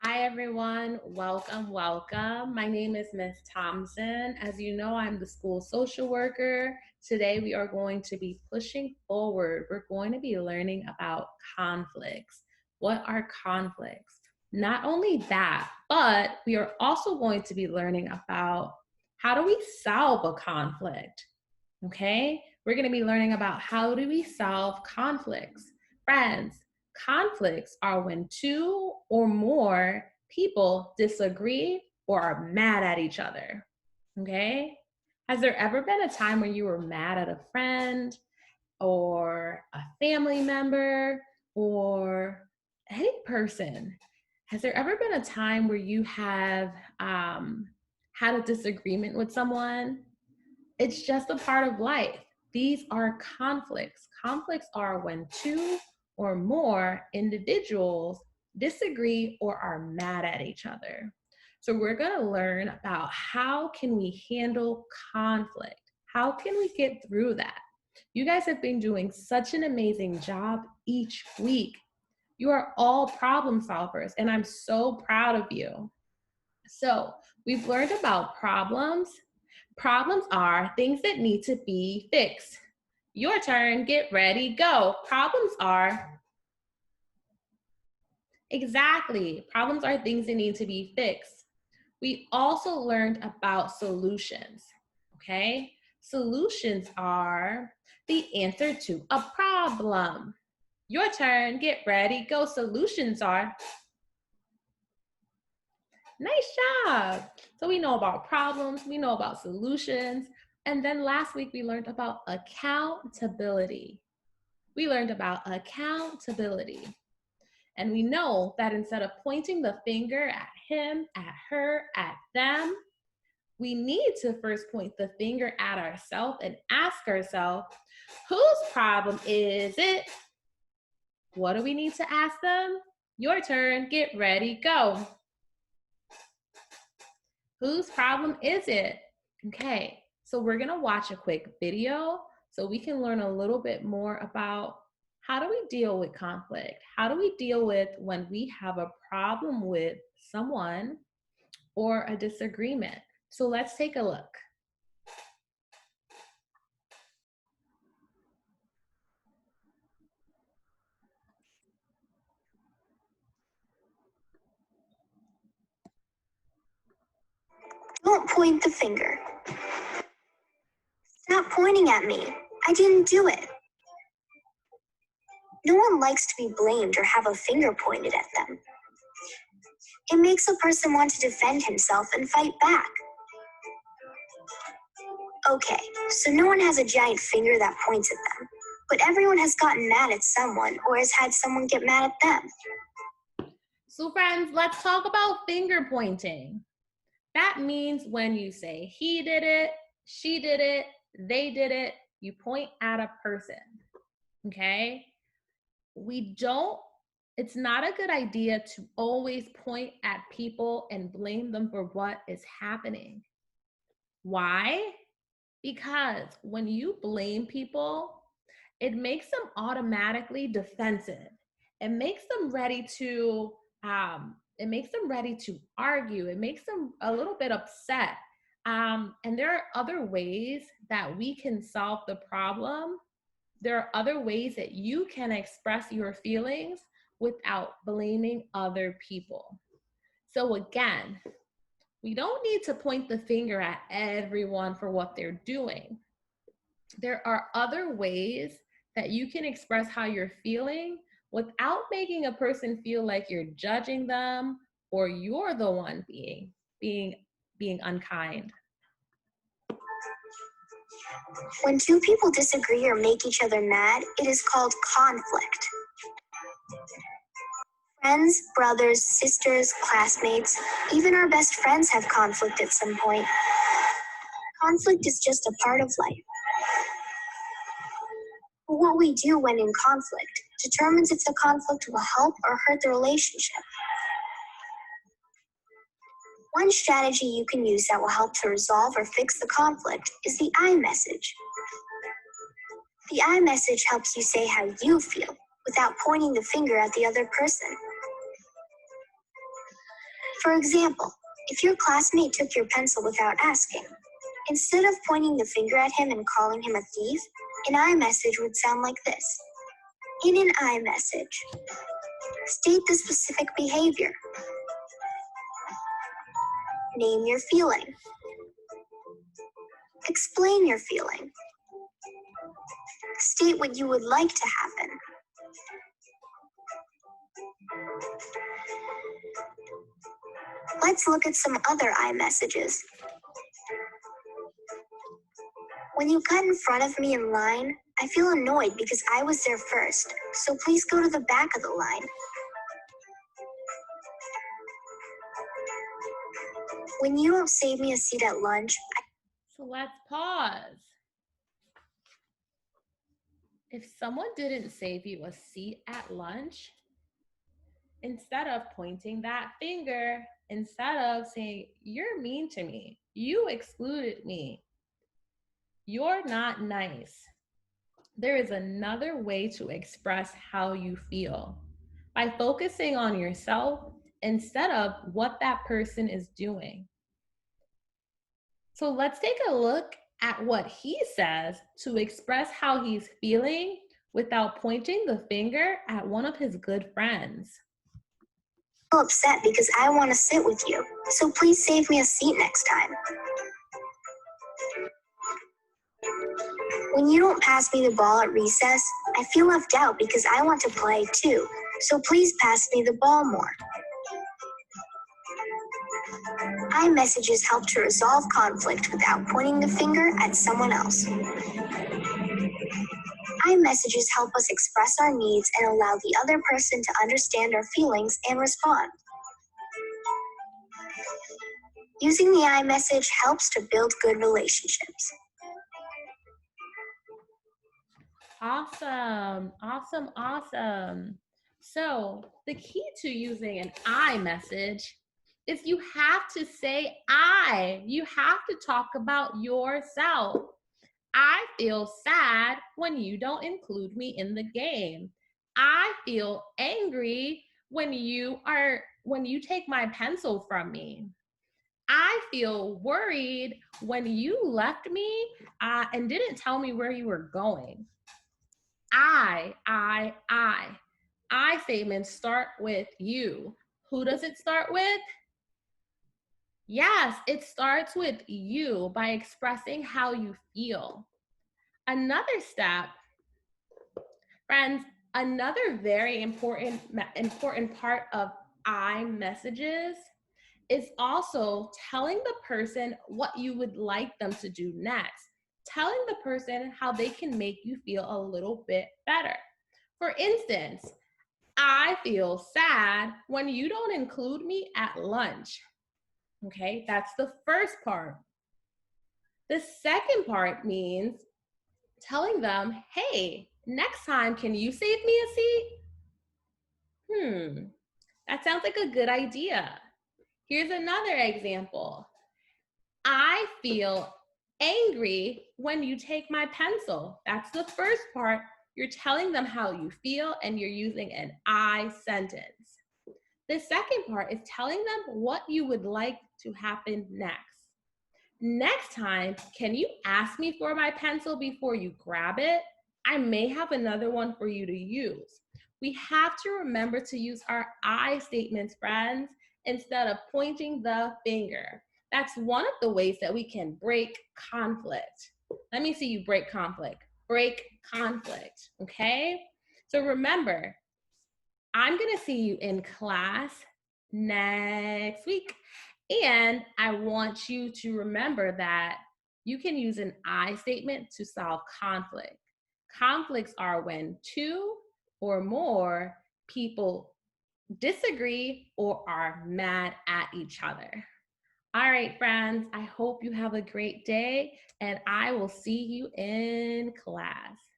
Hi, everyone. Welcome, welcome. My name is Miss Thompson. As you know, I'm the school social worker. Today, we are going to be pushing forward. We're going to be learning about conflicts. What are conflicts? Not only that, but we are also going to be learning about how do we solve a conflict? Okay? We're going to be learning about how do we solve conflicts. Friends, conflicts are when two or more people disagree or are mad at each other. Okay? Has there ever been a time when you were mad at a friend or a family member or any person? Has there ever been a time where you have had a disagreement with someone? It's just a part of life. These are conflicts. Conflicts are when two or more individuals disagree or are mad at each other. So we're going to learn about how can we handle conflict? How can we get through that? You guys have been doing such an amazing job each week. You are all problem solvers, and I'm so proud of you. So we've learned about problems. Problems are things that need to be fixed. Your turn, get ready, go. Problems are, exactly, problems are things that need to be fixed. We also learned about solutions, okay? Solutions are the answer to a problem. Your turn, get ready, go. Solutions are, nice job. So we know about problems, we know about solutions, and then last week we learned about accountability. We learned about accountability. And we know that instead of pointing the finger at him, at her, at them, we need to first point the finger at ourselves and ask ourselves, whose problem is it? What do we need to ask them? Your turn, get ready, go. Whose problem is it? Okay, so we're gonna watch a quick video so we can learn a little bit more about how do we deal with conflict? How do we deal with when we have a problem with someone or a disagreement? So let's take a look. Don't point the finger. Stop pointing at me. I didn't do it. No one likes to be blamed or have a finger pointed at them. It makes a person want to defend himself and fight back. Okay, so no one has a giant finger that points at them, but everyone has gotten mad at someone or has had someone get mad at them. So friends, let's talk about finger pointing. That means when you say he did it, she did it, they did it, you point at a person, okay? It's not a good idea to always point at people and blame them for what is happening. Why? Because when you blame people, it makes them automatically defensive. It makes them ready to argue. It makes them a little bit upset. And there are other ways that we can solve the problem. There are other ways that you can express your feelings without blaming other people. So again, we don't need to point the finger at everyone for what they're doing. There are other ways that you can express how you're feeling without making a person feel like you're judging them or you're the one being unkind. When two people disagree or make each other mad, it is called conflict. Friends, brothers, sisters, classmates, even our best friends have conflict at some point. Conflict is just a part of life. But what we do when in conflict determines if the conflict will help or hurt the relationship. One strategy you can use that will help to resolve or fix the conflict is the I message. The I message helps you say how you feel without pointing the finger at the other person. For example, if your classmate took your pencil without asking, instead of pointing the finger at him and calling him a thief, an iMessage would sound like this. In an iMessage, state the specific behavior. Name your feeling. Explain your feeling. State what you would like to happen. Let's look at some other iMessages. When you cut in front of me in line, I feel annoyed because I was there first, so please go to the back of the line. When you don't save me a seat at lunch, So let's pause. If someone didn't save you a seat at lunch, instead of pointing that finger, instead of saying, you're mean to me, you excluded me, you're not nice, there is another way to express how you feel by focusing on yourself instead of what that person is doing. So let's take a look at what he says to express how he's feeling without pointing the finger at one of his good friends. I'm upset because I want to sit with you, so please save me a seat next time. When you don't pass me the ball at recess, I feel left out because I want to play too, so please pass me the ball more. iMessages help to resolve conflict without pointing the finger at someone else. iMessages help us express our needs and allow the other person to understand our feelings and respond. Using the iMessage helps to build good relationships. Awesome, awesome, awesome. So the key to using an I message is you have to say I. You have to talk about yourself. I feel sad when you don't include me in the game. I feel angry when you take my pencil from me. I feel worried when you left me and didn't tell me where you were going. I. I statements start with you. Who does it start with? Yes, it starts with you by expressing how you feel. Another step, friends, another very important part of I messages is also telling the person what you would like them to do next. Telling the person how they can make you feel a little bit better. For instance, I feel sad when you don't include me at lunch. Okay, that's the first part. The second part means telling them, hey, next time, can you save me a seat? That sounds like a good idea. Here's another example. I feel angry when you take my pencil. That's the first part. You're telling them how you feel and you're using an I sentence. The second part is telling them what you would like to happen next. Next time, can you ask me for my pencil before you grab it? I may have another one for you to use. We have to remember to use our I statements, friends, instead of pointing the finger. That's one of the ways that we can break conflict. Let me see you break conflict. Break conflict, okay? So remember, I'm gonna see you in class next week. And I want you to remember that you can use an I statement to solve conflict. Conflicts are when two or more people disagree or are mad at each other. All right, friends, I hope you have a great day and I will see you in class.